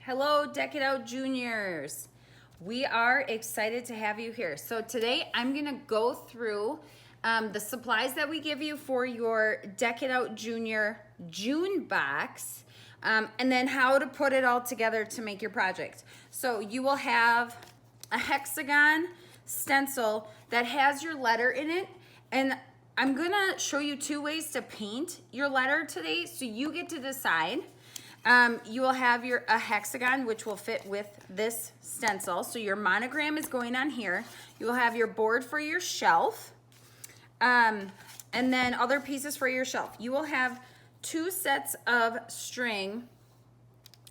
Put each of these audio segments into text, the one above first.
Hello, Deck It Out Juniors. We are excited to have you here. So today I'm gonna go through the supplies that we give you for your Deck It Out Junior June box, and then how to put it all together to make your project. So you will have a hexagon stencil that has your letter in it, and I'm gonna show you two ways to paint your letter today, so you get to decide. You will have a hexagon, which will fit with this stencil. So your monogram is going on here. You will have your board for your shelf, and then other pieces for your shelf. You will have two sets of string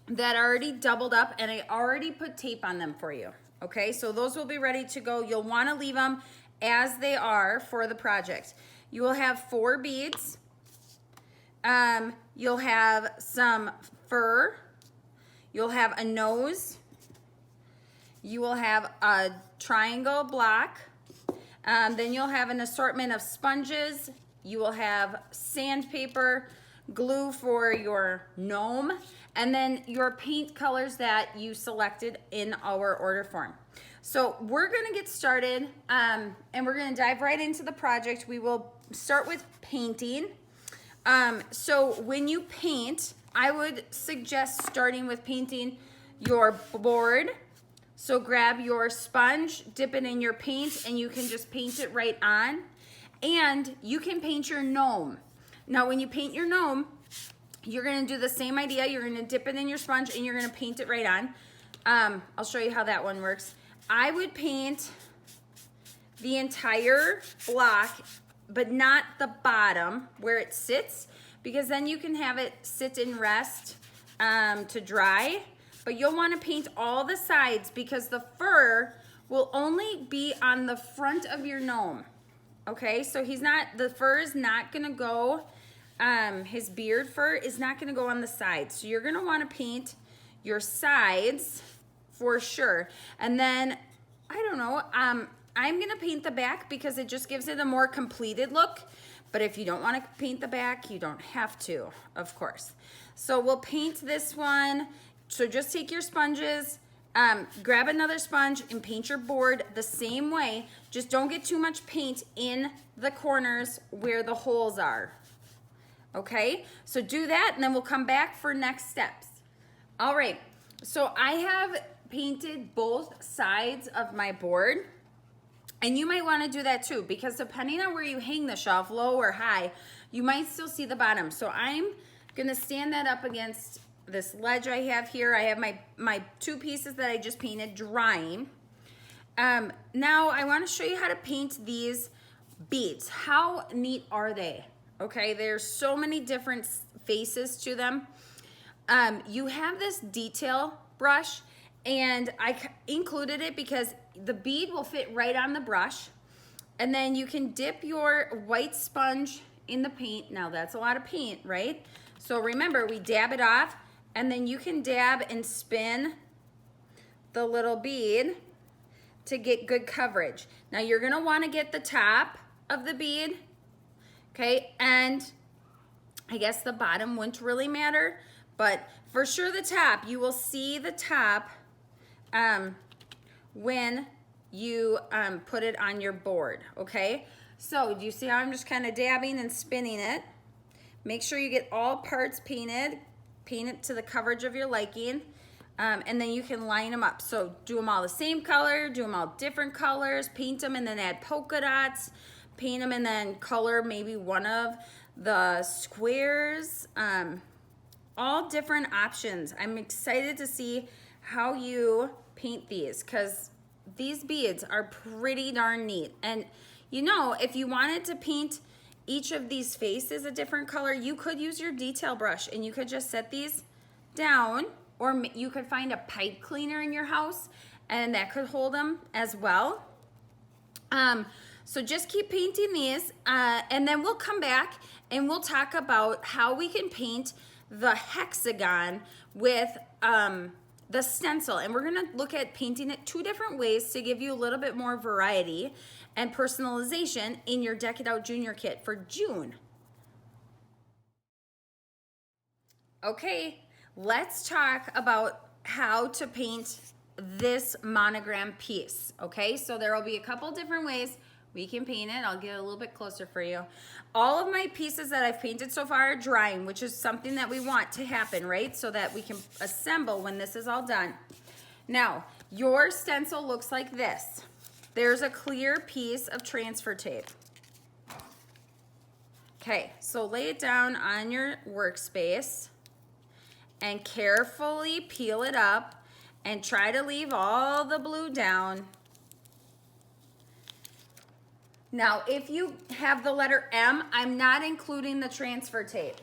that are already doubled up, and I already put tape on them for you. Okay, so those will be ready to go. You'll want to leave them as they are for the project. You will have 4 beads. You'll have some fur. You'll have a nose. You will have a triangle block. Then you'll have an assortment of sponges. You will have sandpaper, glue for your gnome, and then your paint colors that you selected in our order form. So we're gonna get started, and we're gonna dive right into the project. We will start with painting. So when you paint, I would suggest starting with painting your board. So grab your sponge, dip it in your paint, and you can just paint it right on. And you can paint your gnome. Now when you paint your gnome, you're gonna do the same idea. You're gonna dip it in your sponge and you're gonna paint it right on. I'll show you how that one works. I would paint the entire block, but not the bottom where it sits, because then you can have it sit and rest to dry. But you'll want to paint all the sides because the fur will only be on the front of your gnome. Okay, so the fur is not gonna go, his beard fur is not gonna go on the sides. So you're gonna want to paint your sides for sure. And then, I don't know, I'm gonna paint the back because it just gives it a more completed look. But if you don't want to paint the back, you don't have to, of course. So we'll paint this one. So just take your sponges, grab another sponge and paint your board the same way. Just don't get too much paint in the corners where the holes are. Okay, so do that and then we'll come back for next steps. All right, so I have painted both sides of my board. And you might want to do that too, because depending on where you hang the shelf, low or high, you might still see the bottom. So I'm going to stand that up against this ledge I have here. I have my 2 pieces that I just painted drying. Now I want to show you how to paint these beads. How neat are they? Okay, there's so many different faces to them. You have this detail brush, and I included it because the bead will fit right on the brush. And then you can dip your white sponge in the paint. Now that's a lot of paint, right? So remember, we dab it off, and then you can dab and spin the little bead to get good coverage. Now you're gonna wanna get the top of the bead, okay? And I guess the bottom wouldn't really matter, but for sure the top, you will see the top when you put it on your board, okay? So do you see how I'm just kind of dabbing and spinning it? Make sure you get all parts painted. Paint it to the coverage of your liking, and then you can line them up. So do them all the same color, do them all different colors, paint them and then add polka dots, paint them and then color maybe one of the squares, all different options. I'm excited to see how you paint these because these beads are pretty darn neat. And you know, if you wanted to paint each of these faces a different color, you could use your detail brush and you could just set these down, or you could find a pipe cleaner in your house and that could hold them as well. So just keep painting these, and then we'll come back and we'll talk about how we can paint the hexagon with the stencil. And we're gonna look at painting it 2 different ways to give you a little bit more variety and personalization in your Deck It Out Junior kit for June. Okay, let's talk about how to paint this monogram piece, okay? So there will be a couple different ways we can paint it. I'll get a little bit closer for you. All of my pieces that I've painted so far are drying, which is something that we want to happen, right? So that we can assemble when this is all done. Now, your stencil looks like this. There's a clear piece of transfer tape. Okay, so lay it down on your workspace and carefully peel it up and try to leave all the blue down. Now, if you have the letter M, I'm not including the transfer tape.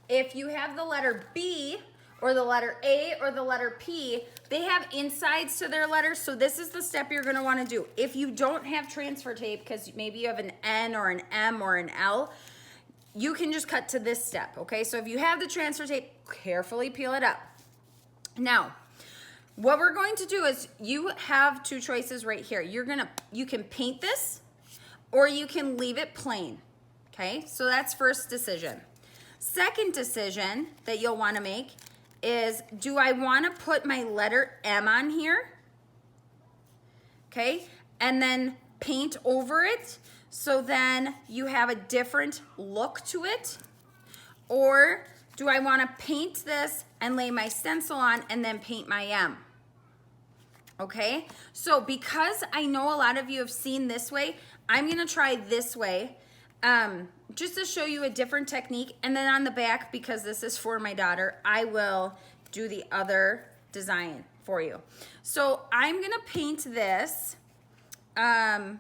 If you have the letter B or the letter A or the letter P, they have insides to their letters, so this is the step you're gonna wanna do. If you don't have transfer tape, because maybe you have an N or an M or an L, you can just cut to this step, okay? So if you have the transfer tape, carefully peel it up. Now, what we're going to do is you have two choices right here. You can paint this or you can leave it plain, okay? So that's first decision. Second decision that you'll wanna make is, do I wanna put my letter M on here, okay? And then paint over it, so then you have a different look to it? Or do I wanna paint this and lay my stencil on and then paint my M? Okay, so because I know a lot of you have seen this way, I'm gonna try this way, just to show you a different technique. And then on the back, because this is for my daughter, I will do the other design for you. So I'm gonna paint this. I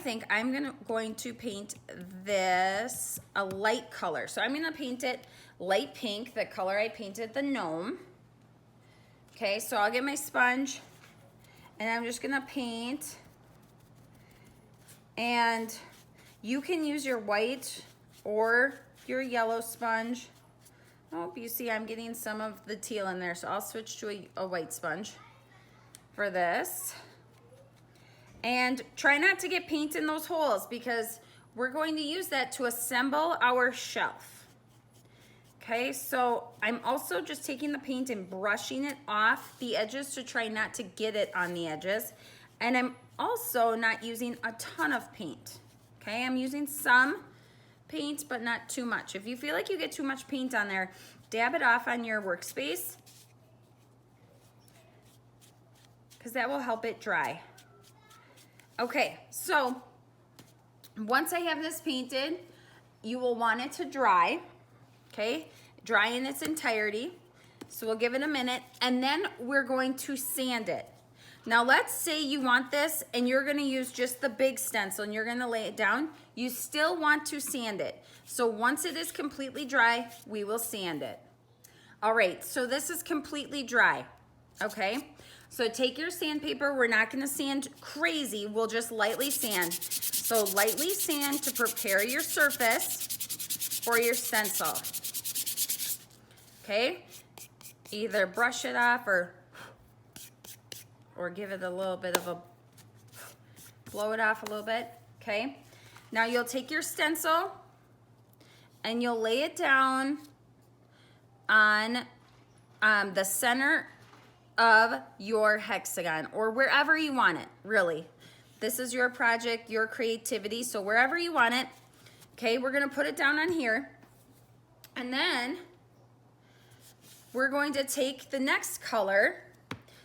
think I'm going to paint this a light color. So I'm gonna paint it light pink, the color I painted the gnome. Okay, so I'll get my sponge and I'm just gonna paint. And you can use your white or your yellow sponge. Oh, you see I'm getting some of the teal in there, so I'll switch to a white sponge for this. And try not to get paint in those holes because we're going to use that to assemble our shelf. Okay, so I'm also just taking the paint and brushing it off the edges to try not to get it on the edges. And I'm also not using a ton of paint. Okay, I'm using some paint, but not too much. If you feel like you get too much paint on there, dab it off on your workspace because that will help it dry. Okay, so once I have this painted, you will want it to dry, okay? Dry in its entirety. So we'll give it a minute and then we're going to sand it. Now let's say you want this and you're gonna use just the big stencil and you're gonna lay it down. You still want to sand it. So once it is completely dry, we will sand it. All right, so this is completely dry, okay? So take your sandpaper, we're not gonna sand crazy, we'll just lightly sand. So lightly sand to prepare your surface for your stencil. Okay, either brush it off or give it a little bit of a, blow it off a little bit, okay? Now you'll take your stencil and you'll lay it down on the center of your hexagon or wherever you want it, really. This is your project, your creativity, so wherever you want it. Okay, we're gonna put it down on here. And then we're going to take the next color.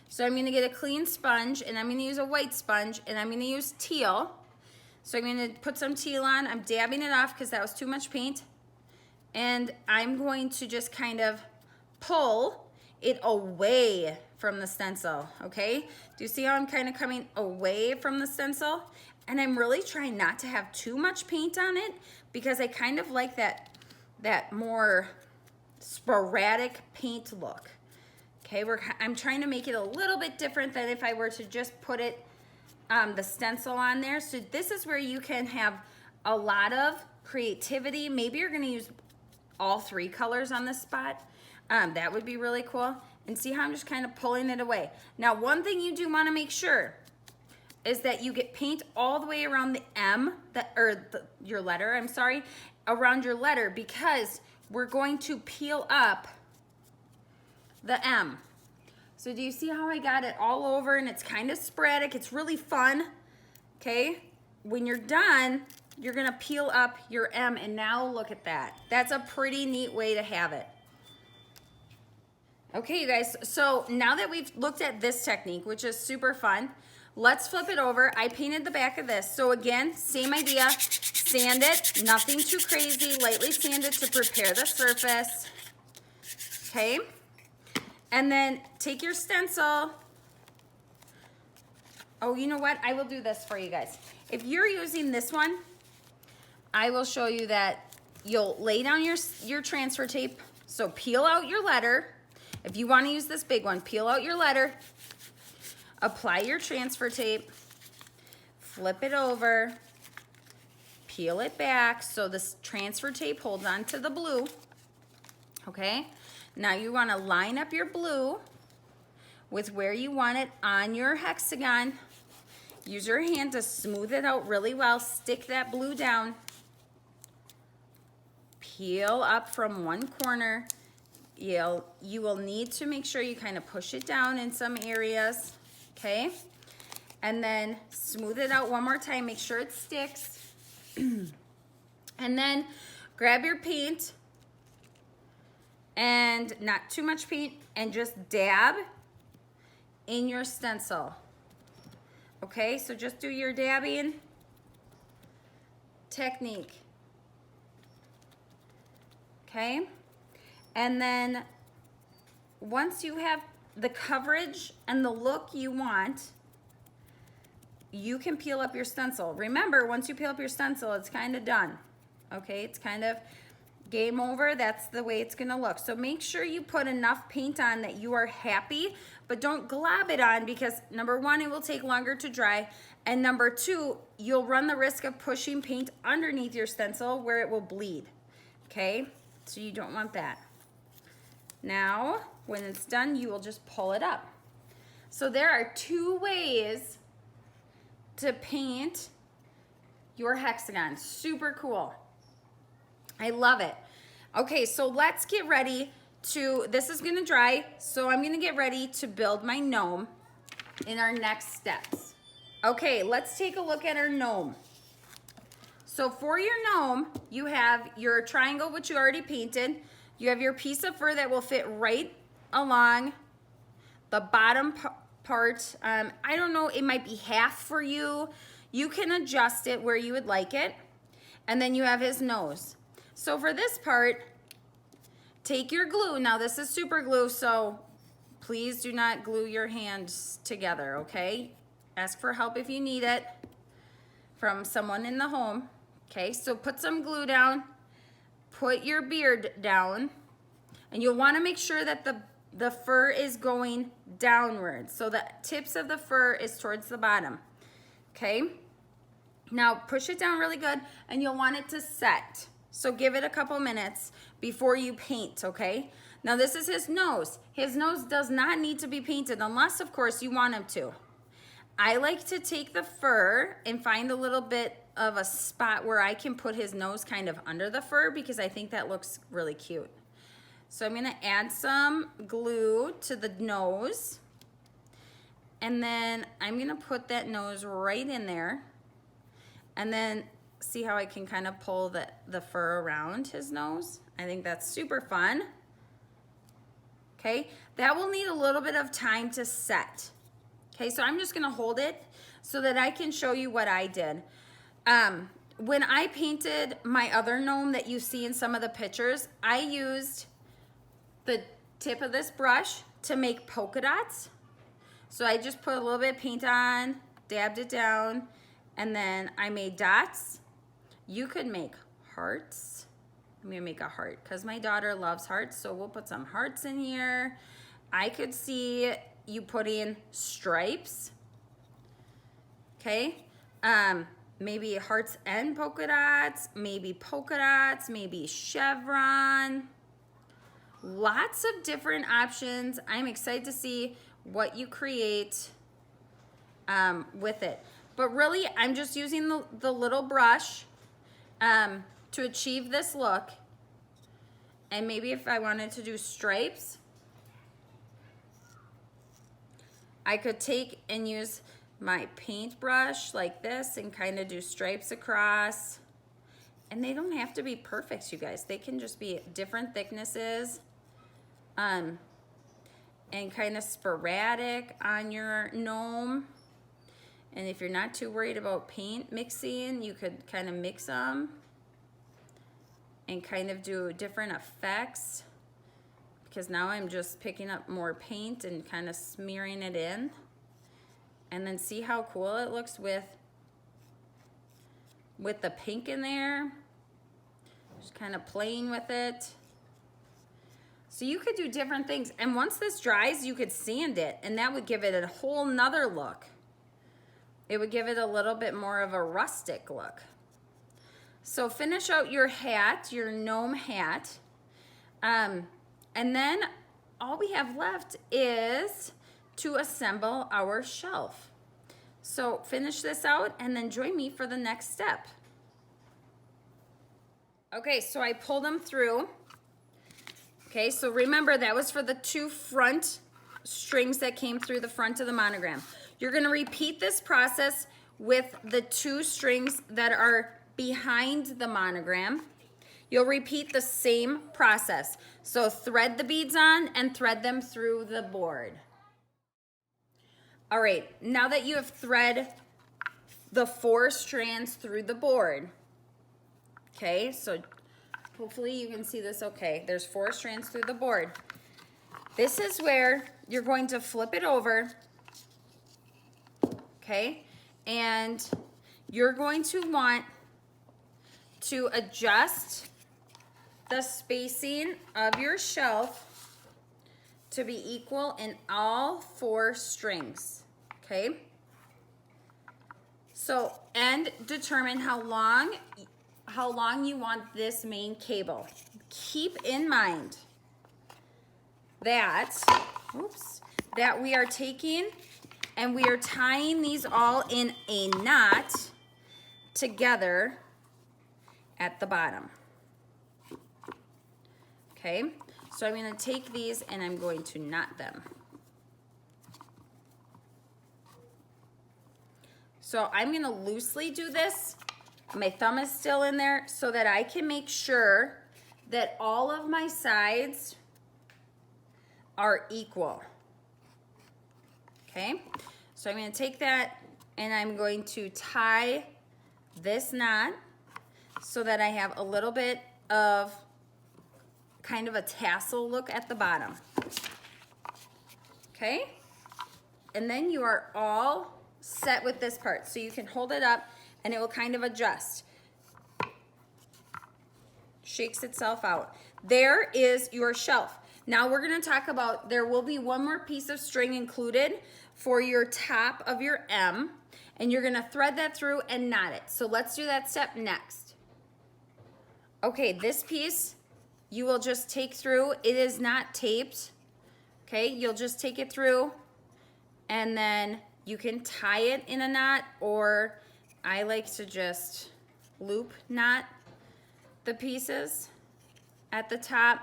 So I'm gonna get a clean sponge and I'm gonna use a white sponge and I'm gonna use teal. So I'm gonna put some teal on. I'm dabbing it off because that was too much paint. And I'm going to just kind of pull it away from the stencil, okay? Do you see how I'm kind of coming away from the stencil? And I'm really trying not to have too much paint on it because I kind of like that more sporadic paint look. Okay, I'm trying to make it a little bit different than if I were to just put it, the stencil on there. So this is where you can have a lot of creativity. Maybe you're gonna use all three colors on this spot. That would be really cool. And see how I'm just kind of pulling it away. Now, one thing you do wanna make sure is that you get paint all the way around the M, your letter, I'm sorry, around your letter, because we're going to peel up the M. So do you see how I got it all over and it's kind of sporadic? It's really fun, okay? When you're done, you're gonna peel up your M, and now look at that. That's a pretty neat way to have it. Okay, you guys, so now that we've looked at this technique, which is super fun, let's flip it over. I painted the back of this. So again, same idea, sand it, nothing too crazy, lightly sand it to prepare the surface, okay? And then take your stencil. Oh, you know what? I will do this for you guys. If you're using this one, I will show you that you'll lay down your transfer tape. So peel out your letter. If you want to use this big one, peel out your letter, apply your transfer tape, flip it over, peel it back so this transfer tape holds on to the blue, okay? Now you want to line up your blue with where you want it on your hexagon. Use your hand to smooth it out really well. Stick that blue down. Peel up from one corner. You will need to make sure you kind of push it down in some areas, okay? And then smooth it out one more time. Make sure it sticks. And then grab your paint, and not too much paint, and just dab in your stencil. Okay, so just do your dabbing technique. Okay? And then once you have the coverage and the look you want, you can peel up your stencil. Remember, once you peel up your stencil, it's kind of done. Okay, it's kind of game over. That's the way it's gonna look. So make sure you put enough paint on that you are happy, but don't glob it on, because number one, it will take longer to dry, and number two, you'll run the risk of pushing paint underneath your stencil where it will bleed. Okay, so you don't want that. Now, when it's done, you will just pull it up. So there are two ways to paint your hexagon. Super cool. I love it. Okay, so let's get ready to, this is gonna dry, so I'm gonna get ready to build my gnome in our next steps. Okay, let's take a look at our gnome. So for your gnome, you have your triangle, which you already painted. You have your piece of fur that will fit right along the bottom part. I don't know, it might be half for you. You can adjust it where you would like it. And then you have his nose. So for this part, take your glue. Now this is super glue, so please do not glue your hands together, okay? Ask for help if you need it from someone in the home. Okay, so put some glue down. Put your beard down, and you'll want to make sure that the fur is going downward. So the tips of the fur is towards the bottom. Okay, now push it down really good, and you'll want it to set. So give it a couple minutes before you paint, okay? Now this is his nose. His nose does not need to be painted unless, of course, you want him to. I like to take the fur and find a little bit of a spot where I can put his nose kind of under the fur, because I think that looks really cute. So I'm gonna add some glue to the nose, and then I'm gonna put that nose right in there, and then see how I can kind of pull the fur around his nose. I think that's super fun. Okay, that will need a little bit of time to set. Okay, so I'm just gonna hold it so that I can show you what I did. When I painted my other gnome that you see in some of the pictures, I used the tip of this brush to make polka dots. So I just put a little bit of paint on, dabbed it down, and then I made dots. You could make hearts. I'm gonna make a heart because my daughter loves hearts, so we'll put some hearts in here. I could see you put in stripes, okay? Maybe hearts and polka dots, maybe chevron. Lots of different options. I'm excited to see what you create with it. But really, I'm just using the little brush to achieve this look. And maybe if I wanted to do stripes, I could take and use my paintbrush like this and kind of do stripes across. And they don't have to be perfect, you guys. They can just be different thicknesses and kind of sporadic on your gnome. And if you're not too worried about paint mixing, you could kind of mix them and kind of do different effects, because now I'm just picking up more paint and kind of smearing it in. And then see how cool it looks with the pink in there. Just kind of playing with it. So you could do different things. And once this dries, you could sand it, and that would give it a whole nother look. It would give it a little bit more of a rustic look. So finish out your hat, your gnome hat. And then all we have left is to assemble our shelf. So finish this out and then join me for the next step. Okay, so I pulled them through. Okay, so remember that was for the 2 front strings that came through the front of the monogram. You're gonna repeat this process with the 2 strings that are behind the monogram. You'll repeat the same process. So thread the beads on and thread them through the board. All right, now that you have thread the 4 strands through the board, okay, so hopefully you can see this okay. There's 4 strands through the board. This is where you're going to flip it over, okay, and you're going to want to adjust the spacing of your shelf to be equal in all 4 strings, okay? So, and determine how long you want this main cable. Keep in mind that, that we are taking and we are tying these all in a knot together at the bottom. Okay, so I'm going to take these and I'm going to knot them. So I'm going to loosely do this. My thumb is still in there so that I can make sure that all of my sides are equal. Okay, so I'm going to take that and I'm going to tie this knot so that I have a little bit of kind of a tassel look at the bottom. Okay, and then you are all set with this part. So you can hold it up and it will kind of adjust. Shakes itself out. There is your shelf. Now we're going to talk about, there will be one more piece of string included for your top of your M, and you're going to thread that through and knot it. So let's do that step next. Okay, this piece you will just take through. It is not taped. Okay, you'll just take it through and then you can tie it in a knot, or I like to just loop knot the pieces at the top,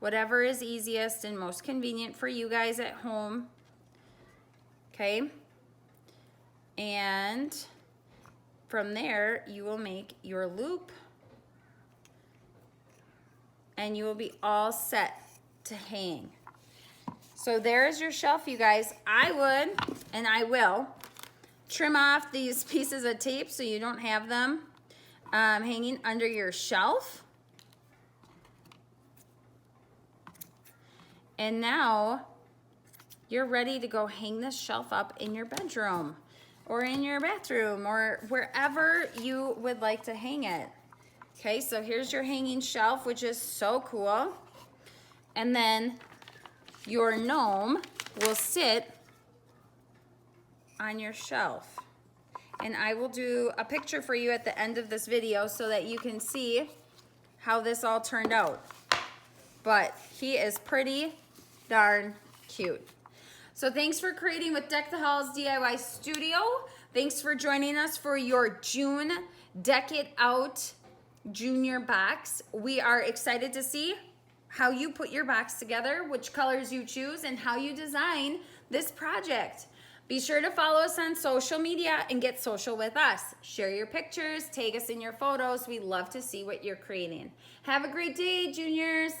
whatever is easiest and most convenient for you guys at home. Okay, and from there you will make your loop and you will be all set to hang. So there's your shelf, you guys. I would, and I will, trim off these pieces of tape so you don't have them hanging under your shelf. And now you're ready to go hang this shelf up in your bedroom or in your bathroom or wherever you would like to hang it. Okay, so here's your hanging shelf, which is so cool. And then your gnome will sit on your shelf. And I will do a picture for you at the end of this video so that you can see how this all turned out. But he is pretty darn cute. So thanks for creating with Deck the Halls DIY Studio. Thanks for joining us for your June Deck It Out Junior box. We are excited to see how you put your box together, which colors you choose, and how you design this project. Be sure to follow us on social media and get social with us. Share your pictures, tag us in your photos. We love to see what you're creating. Have a great day, juniors.